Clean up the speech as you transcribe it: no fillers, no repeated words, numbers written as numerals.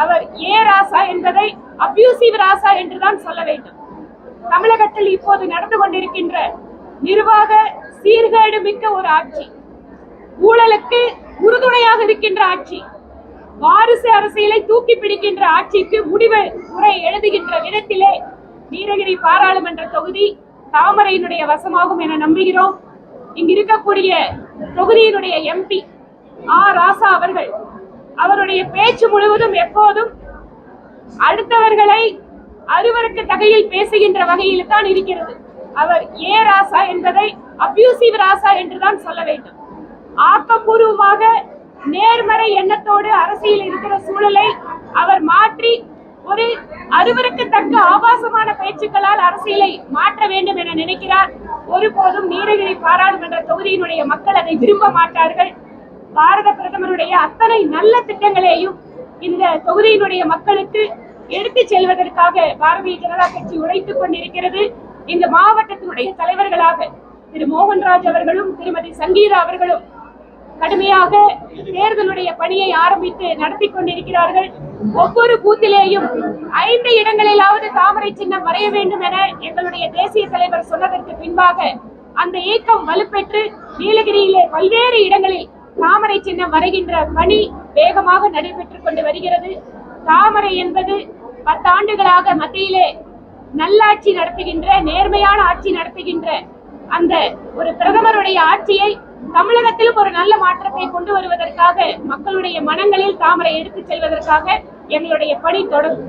அவர் ஏ ராசா என்பதை அபியூசிவ் ராசா என்றுதான் சொல்ல வேண்டும். தமிழகத்தில் இப்போது நடந்து கொண்டிருக்கின்ற நிர்வாக சீர்கேடு மிக்க ஒரு ஆட்சி, ஊழலுக்கு உறுதுணையாக இருக்கின்ற ஆட்சி, வாரிசு அரசியலை தூக்கி பிடிக்கின்ற ஆட்சிக்கு முடிவு முறை எழுதுகின்ற விதத்திலே நீலகிரி பாராளுமன்ற தொகுதி தாமரையினுடைய வசமாகும் என நம்புகிறோம். இங்கு இருக்கக்கூடிய தொகுதியினுடைய எம்பி ராசா அவர்கள் அவருடைய பேச்சு முழுவதும் எப்போதும் அடுத்தவர்களை அருவருக்கு தகையில் பேசுகின்ற வகையில் தான் இருக்கிறது. அவர் ஏ ராசா என்பதை அபியூசிவ் ராசா என்றுதான் சொல்ல வேண்டும். ஆக்கப்பூர்வமாக நேர்மறை எண்ணத்தோடு அரசியல் இருக்கிற சூழலை அவர் மாற்றி ஒரு அருவருக்கு தக்க ஆபாசமான பேச்சுக்களால் அரசியலை மாற்ற வேண்டும் என நினைக்கிறார். ஒருபோதும் நீலகிரி பாராளுமன்ற தொகுதியினுடைய மக்கள் அதை விரும்ப மாட்டார்கள். பாரத பிரதமருடைய அத்தனை நல்ல திட்டங்களையும் இந்த தொகுதியினுடைய மக்களுக்கு எடுத்து செல்வதற்காக பாரதிய ஜனதா கட்சி உழைத்துக் கொண்டிருக்கிறது. இந்த மாவட்டத்தினுடைய தலைவர்களாக திரு மோகன்ராஜ் அவர்களும் திருமதி சங்கீதா அவர்களும் கடுமையாக தேர்தலுடைய பணியை ஆரம்பித்து நடத்தி கொண்டிருக்கிறார்கள். ஒவ்வொரு பூத்திலேயும் 5 இடங்களிலாவது தாமரை சின்னம் வரைய வேண்டும் என எங்களுடைய தேசிய தலைவர் சொன்னதற்கு பின்பாக அந்த இயக்கம் வலுப்பெற்று நீலகிரியிலே பல்வேறு இடங்களில் தாமரை சின்னம் வரைகின்ற பணி வேகமாக நடைபெற்றுக் கொண்டு வருகிறது. தாமரை என்பது 10 ஆண்டுகளாக மத்தியிலே நல்லாட்சி நடத்துகின்ற, நேர்மையான ஆட்சி நடத்துகின்ற அந்த ஒரு பிரதமருடைய ஆட்சியை தமிழகத்திலும் ஒரு நல்ல மாற்றத்தை கொண்டு வருவதற்காக, மக்களுடைய மனங்களில் தாமரை எடுத்துச் செல்வதற்காக எங்களுடைய பணி தொடரும்.